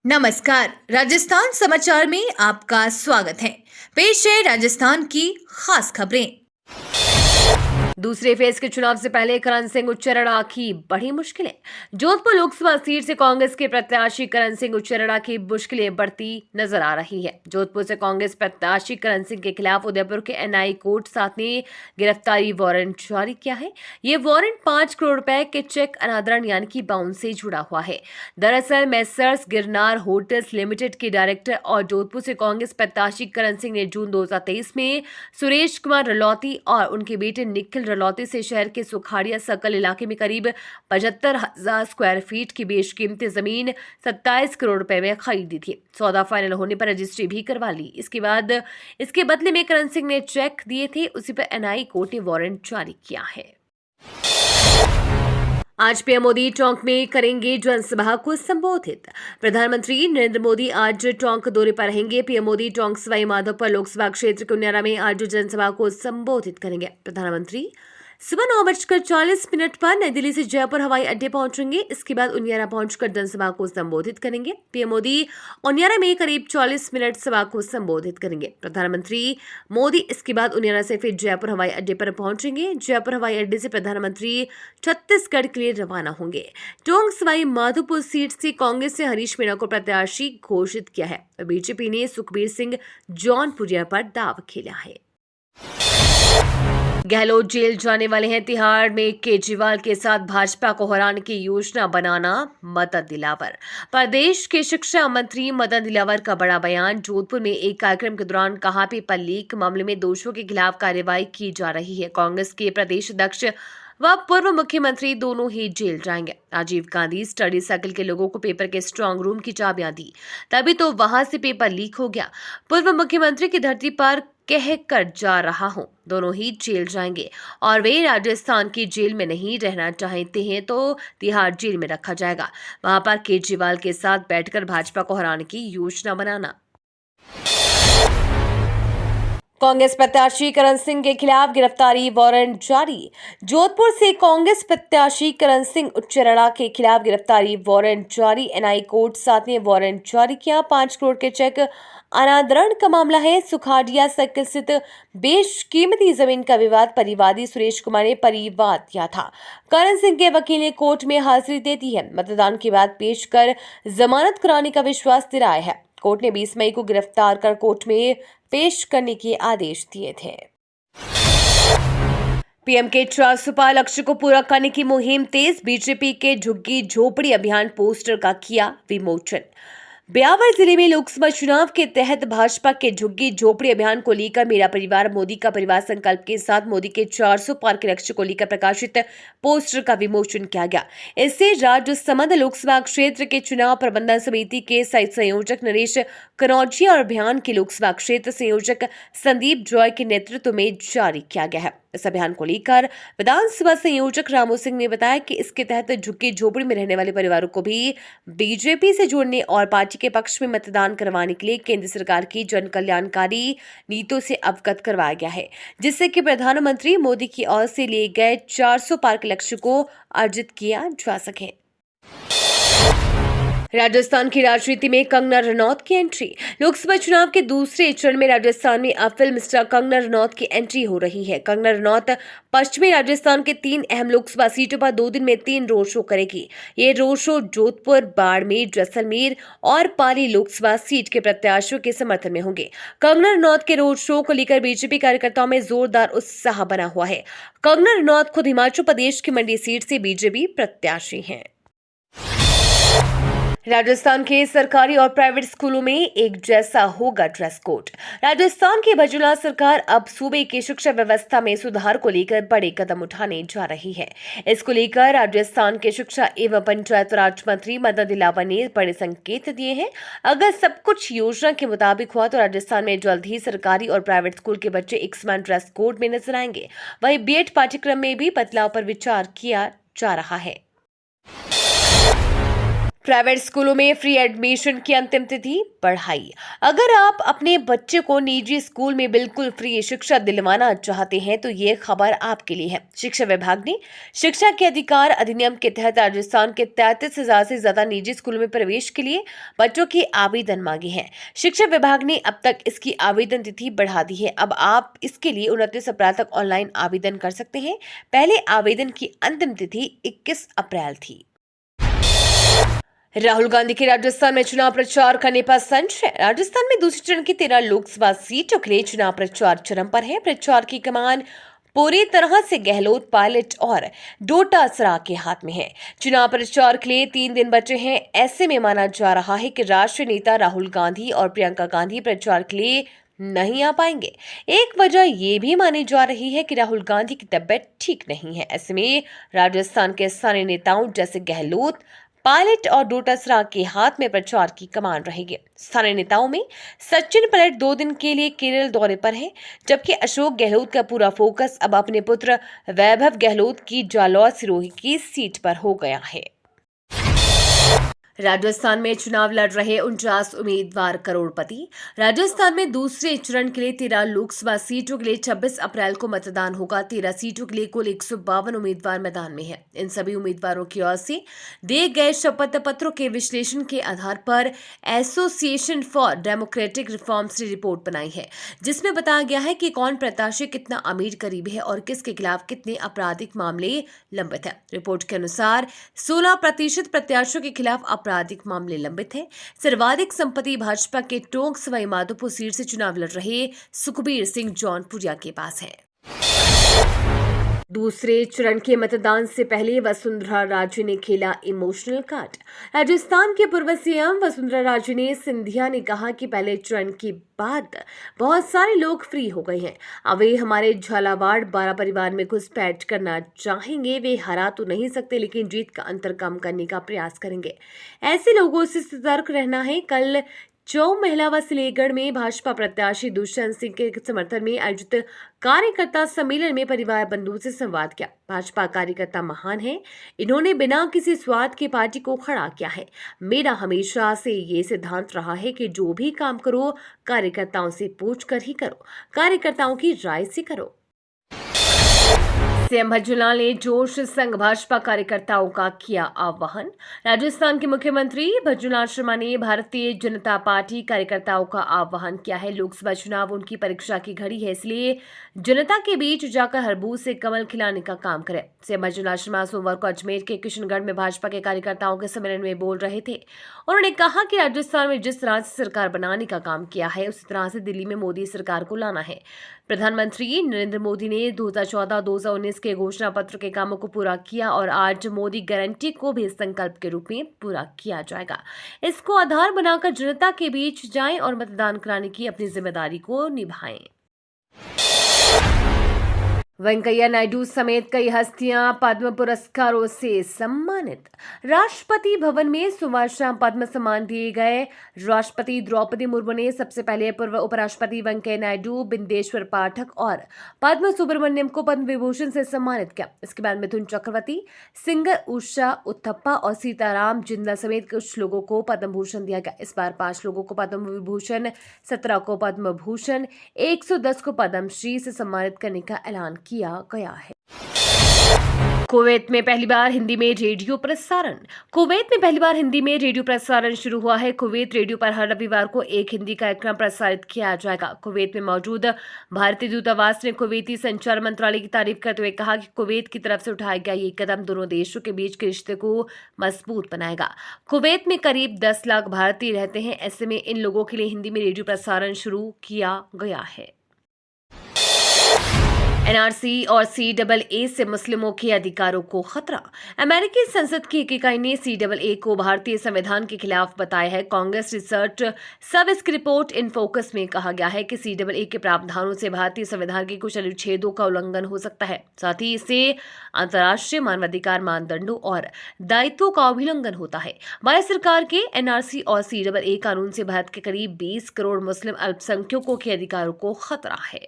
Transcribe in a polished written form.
नमस्कार। राजस्थान समाचार में आपका स्वागत है। पेश है राजस्थान की खास खबरें। दूसरे फेज के चुनाव से पहले करण सिंह उच्चरड़ा की बड़ी मुश्किलें। जोधपुर लोकसभा सीट से कांग्रेस के प्रत्याशी करण सिंह उच्चरड़ा की मुश्किलें बढ़ती नजर आ रही है। जोधपुर से कांग्रेस प्रत्याशी करण सिंह के खिलाफ उदयपुर के एनआई कोर्ट 7 ने गिरफ्तारी वारंट जारी किया है। ये वारंट 5 करोड़ रुपए के चेक अनादरण यानी कि बाउंस से जुड़ा हुआ है। दरअसल मेसर्स गिरनार होटल्स लिमिटेड के डायरेक्टर और जोधपुर से कांग्रेस प्रत्याशी करण सिंह ने जून 2023 में सुरेश कुमार रलौती और उनके बेटे निखिल रलौती से शहर के सुखाड़िया सर्कल इलाके में करीब 75,000 स्क्वायर फीट की बेशकीमती जमीन 27 करोड़ रुपए में खरीदी थी। सौदा फाइनल होने पर रजिस्ट्री भी करवा ली। इसके बाद इसके बदले में करण सिंह ने चेक दिए थे, उसी पर एनआई कोर्ट ने वारंट जारी किया है। आज पीएम मोदी टोंक में करेंगे जनसभा को संबोधित। प्रधानमंत्री नरेंद्र मोदी आज टोंक दौरे पर रहेंगे। पीएम मोदी टोंक सवाई माधोपुर लोकसभा क्षेत्र के उन्यारा में आज जनसभा को संबोधित करेंगे। प्रधानमंत्री सुबह 9:40 पर नई दिल्ली से जयपुर हवाई अड्डे पहुंचेंगे। इसके बाद उनियारा पहुंचकर जनसभा को संबोधित करेंगे। पीएम मोदी उनियारा में करीब 40 मिनट सभा को संबोधित करेंगे। प्रधानमंत्री मोदी इसके बाद उनियारा से फिर जयपुर हवाई अड्डे पर पहुंचेंगे। जयपुर हवाई अड्डे से प्रधानमंत्री छत्तीसगढ़ के लिए रवाना होंगे। टोंक सवाई माधोपुर सीट से कांग्रेस से हरीश मीणा को प्रत्याशी घोषित किया है। बीजेपी ने सुखबीर सिंह जौनपुरिया पर दाव खेला है। गहलोत जेल जाने वाले हैं। तिहाड़ में केजरीवाल के साथ भाजपा को हराने की योजना बनाना मदन दिलावर। प्रदेश के शिक्षा मंत्री मदन दिलावर का बड़ा बयान। जोधपुर में एक कार्यक्रम के दौरान कहा पेपर लीक मामले में दोषियों के खिलाफ कार्रवाई की जा रही है। कांग्रेस के प्रदेश अध्यक्ष व पूर्व मुख्यमंत्री दोनों ही जेल जाएंगे। राजीव गांधी स्टडी सर्कल के लोगों को पेपर के स्ट्रांग रूम की चाबियां दी, तभी तो वहां से पेपर लीक हो गया। पूर्व मुख्यमंत्री की धरती पर कह कर जा रहा हूं, दोनों ही जेल जाएंगे और वे राजस्थान की जेल में नहीं रहना चाहते हैं तो तिहाड़ जेल में रखा जाएगा। वहां पर केजरीवाल के साथ बैठकर भाजपा को हराने की योजना बनाना। कांग्रेस प्रत्याशी करण सिंह के खिलाफ गिरफ्तारी वारंट जारी। जोधपुर से कांग्रेस प्रत्याशी करण सिंह उच्चरड़ा के खिलाफ गिरफ्तारी वारंट जारी। एनआई कोर्ट 7 ने वारंट जारी किया। 5 करोड़ के चेक अनादरण का मामला है। सुखाड़िया सर्कल स्थित बेशकीमती जमीन का विवाद परिवादी सुरेश कुमार ने परिवाद किया था। करण सिंह के वकील ने कोर्ट में हाजिरी दे दी है। मतदान के बाद पेश कर जमानत कराने का विश्वास दिलाया है। कोर्ट ने 20 मई को गिरफ्तार कर कोर्ट में पेश करने के आदेश दिए थे। पीएम के 400 लक्ष्य को पूरा करने की मुहिम तेज। बीजेपी के झुग्गी झोपड़ी अभियान पोस्टर का किया विमोचन। ब्यावर जिले में लोकसभा चुनाव के तहत भाजपा के झुग्गी झोपड़ी अभियान को लेकर मेरा परिवार मोदी का परिवार संकल्प के साथ मोदी के 400 पार के लक्ष्य को लेकर प्रकाशित पोस्टर का विमोचन किया गया। इससे राज्य संबंध लोकसभा क्षेत्र के चुनाव प्रबंधन समिति के संयोजक नरेश कनौजिया और अभियान के लोकसभा क्षेत्र संयोजक संदीप जॉय के नेतृत्व में जारी किया गया है। इस अभियान को लेकर विधानसभा संयोजक रामू सिंह ने बताया कि इसके तहत झुग्गी झोपड़ी में रहने वाले परिवारों को भी बीजेपी से जोड़ने और पार्टी के पक्ष में मतदान करवाने के लिए केंद्र सरकार की जन कल्याणकारी नीतियों से अवगत करवाया गया है, जिससे कि प्रधानमंत्री मोदी की ओर से लिए गए 400 पार के लक्ष्य को अर्जित किया जा सके। राजस्थान की राजनीति में कंगना रनौत की एंट्री। लोकसभा चुनाव के दूसरे चरण में राजस्थान में अब फिल्म स्टार कंगना रनौत की एंट्री हो रही है। कंगना रनौत पश्चिमी राजस्थान के 3 अहम लोकसभा सीटों पर 2 दिन में 3 रोड शो करेगी। ये रोड शो जोधपुर, बाड़मेर, जैसलमेर और पाली लोकसभा सीट के प्रत्याशियों के समर्थन में होंगे। कंगना रनौत के रोड शो को लेकर बीजेपी कार्यकर्ताओं में जोरदार उत्साह बना हुआ है। कंगना रनौत खुद हिमाचल प्रदेश की मंडी सीट से बीजेपी प्रत्याशी हैं। राजस्थान के सरकारी और प्राइवेट स्कूलों में एक जैसा होगा ड्रेस कोड। राजस्थान की भजोला सरकार अब सूबे की शिक्षा व्यवस्था में सुधार को लेकर बड़े कदम उठाने जा रही है। इसको लेकर राजस्थान के शिक्षा एवं पंचायत राज मंत्री मदन दिलावर ने बड़े संकेत दिए हैं। अगर सब कुछ योजना के मुताबिक हुआ तो राजस्थान में जल्द ही सरकारी और प्राइवेट स्कूल के बच्चे एक समान ड्रेस कोड में नजर आएंगे। वहीं बीएड पाठ्यक्रम में भी बदलाव पर विचार किया जा रहा है। प्राइवेट स्कूलों में फ्री एडमिशन की अंतिम तिथि बढ़ाई। अगर आप अपने बच्चे को निजी स्कूल में बिल्कुल फ्री शिक्षा दिलवाना चाहते हैं तो ये खबर आपके लिए है। शिक्षा विभाग ने शिक्षा के अधिकार अधिनियम के तहत राजस्थान के 33,000 से ज्यादा निजी स्कूलों में प्रवेश के लिए बच्चों की आवेदन मांगे हैं। शिक्षा विभाग ने अब तक इसकी आवेदन तिथि बढ़ा दी है। अब आप इसके लिए 29 अप्रैल तक ऑनलाइन आवेदन कर सकते हैं। पहले आवेदन की अंतिम तिथि 21 अप्रैल थी। राहुल गांधी के राजस्थान में चुनाव प्रचार करने पर संशय। राजस्थान में दूसरे चरण की 13 लोकसभा सीटों के लिए चुनाव प्रचार चरम पर है। प्रचार की कमान पूरी तरह से गहलोत, पायलट और डोटासरा के हाथ में है। चुनाव प्रचार के लिए 3 दिन बचे हैं। ऐसे में माना जा रहा है कि राष्ट्रीय नेता राहुल गांधी और प्रियंका गांधी प्रचार के लिए नहीं आ पाएंगे। एक वजह ये भी मानी जा रही है कि राहुल गांधी की तबीयत ठीक नहीं है। ऐसे में राजस्थान के स्थानीय नेताओं जैसे गहलोत, पायलट और डोटासरा के हाथ में प्रचार की कमान रहेगी। स्थानीय नेताओं में सचिन पायलट 2 दिन के लिए केरल दौरे पर हैं, जबकि अशोक गहलोत का पूरा फोकस अब अपने पुत्र वैभव गहलोत की जालौर सिरोही की सीट पर हो गया है। राजस्थान में चुनाव लड़ रहे 49 उम्मीदवार करोड़पति। राजस्थान में दूसरे चरण के लिए 13 लोकसभा सीटों के लिए 26 अप्रैल को मतदान होगा। 13 सीटों के लिए कुल 152 उम्मीदवार मैदान में हैं। इन सभी उम्मीदवारों की ओर से दिए गए शपथ पत्रों के विश्लेषण के आधार पर एसोसिएशन फॉर डेमोक्रेटिक रिफॉर्म्स ने रिपोर्ट बनाई है, जिसमें बताया गया है कि कौन प्रत्याशी कितना अमीर करीब है और किसके खिलाफ कितने आपराधिक मामले लंबित हैं। रिपोर्ट के अनुसार 16% प्रत्याशियों के खिलाफ आपराधिक मामले लंबित हैं। सर्वाधिक संपत्ति भाजपा के टोंक सवाई माधोपुर सीट से चुनाव लड़ रहे सुखबीर सिंह जौनपुरिया के पास है। दूसरे चरण के मतदान से पहले वसुंधरा राजे ने खेला इमोशनल कार्ड। राजस्थान के पूर्व सीएम वसुंधरा राजे ने सिंधिया ने कहा कि पहले चरण के बाद बहुत सारे लोग फ्री हो गए हैं। अब वे हमारे झालावाड़ 12 परिवार में घुसपैठ करना चाहेंगे। वे हरा तो नहीं सकते, लेकिन जीत का अंतर कम करने का प्रयास करेंगे। ऐसे लोगों से सतर्क रहना है। कल महिला व सिलेगढ़ में भाजपा प्रत्याशी दुष्यंत सिंह के समर्थन में आयोजित कार्यकर्ता सम्मेलन में परिवार बंधुओं से संवाद किया। भाजपा कार्यकर्ता महान है, इन्होंने बिना किसी स्वार्थ के पार्टी को खड़ा किया है। मेरा हमेशा से ये सिद्धांत रहा है कि जो भी काम करो कार्यकर्ताओं से पूछकर ही करो, कार्यकर्ताओं की राय से करो। सीएम भज्जूलाल ने जोश संघ भाजपा कार्यकर्ताओं का किया आह्वान। राजस्थान के मुख्यमंत्री भज्जूलाल शर्मा ने भारतीय जनता पार्टी कार्यकर्ताओं का आह्वान किया है। लोकसभा चुनाव उनकी परीक्षा की घड़ी है, इसलिए जनता के बीच जाकर हर बूथ से कमल खिलाने का काम करें। सीएम भज्जूलाल शर्मा सोमवार को अजमेर के किशनगढ़ में भाजपा के कार्यकर्ताओं के सम्मेलन में बोल रहे थे। उन्होंने कहा कि राजस्थान में जिस तरह से सरकार बनाने का काम किया है, उसी तरह से दिल्ली में मोदी सरकार को लाना है। प्रधानमंत्री नरेंद्र मोदी ने 2014-2019 के घोषणा पत्र के कामों को पूरा किया और आज मोदी गारंटी को भी संकल्प के रूप में पूरा किया जाएगा। इसको आधार बनाकर जनता के बीच जाएं और मतदान कराने की अपनी जिम्मेदारी को निभाएं। वेंकैया नायडू समेत कई हस्तियां पद्म पुरस्कारों से सम्मानित। राष्ट्रपति भवन में सोमवार शाम पद्म सम्मान दिए गए। राष्ट्रपति द्रौपदी मुर्मू ने सबसे पहले पूर्व उपराष्ट्रपति वेंकैया नायडू, बिंदेश्वर पाठक और पद्म सुब्रमण्यम को पद्म विभूषण से सम्मानित किया। इसके बाद मिथुन चक्रवर्ती, सिंगर उषा उत्थप्पा और सीताराम जिंदल समेत कुछ लोगों को पद्म भूषण दिया गया। इस बार 5 लोगों को पद्म विभूषण, 17 को पद्म भूषण, 110 को पद्मश्री से सम्मानित करने का ऐलान किया गया है। कुवैत में पहली बार हिंदी में रेडियो प्रसारण। कुवैत में पहली बार हिंदी में रेडियो प्रसारण शुरू हुआ है। कुवैत रेडियो पर हर रविवार को एक हिंदी कार्यक्रम प्रसारित किया जाएगा। कुवैत में मौजूद भारतीय दूतावास ने कुवैती संचार मंत्रालय की तारीफ करते हुए कहा कि कुवैत की तरफ से उठाया गया ये कदम दोनों देशों के बीच के रिश्ते को मजबूत बनाएगा। कुवैत में करीब 10 लाख भारतीय रहते हैं। ऐसे में इन लोगों के लिए हिंदी में रेडियो प्रसारण शुरू किया गया है। एनआरसी और सीएए से मुस्लिमों के अधिकारों को खतरा। अमेरिकी संसद की एक इकाई ने सीएए को भारतीय संविधान के खिलाफ बताया है। कांग्रेस रिसर्च सर्विस की रिपोर्ट इन फोकस में कहा गया है कि सीएए के प्रावधानों से भारतीय संविधान के कुछ अनुच्छेदों का उल्लंघन हो सकता है। साथ ही इससे अंतर्राष्ट्रीय मानवाधिकार मानदंडों और दायित्वों का उल्लंघन होता है। भारत सरकार के एनआरसी और सीएए कानून से भारत के करीब 20 करोड़ मुस्लिम अल्पसंख्यकों के अधिकारों को खतरा है।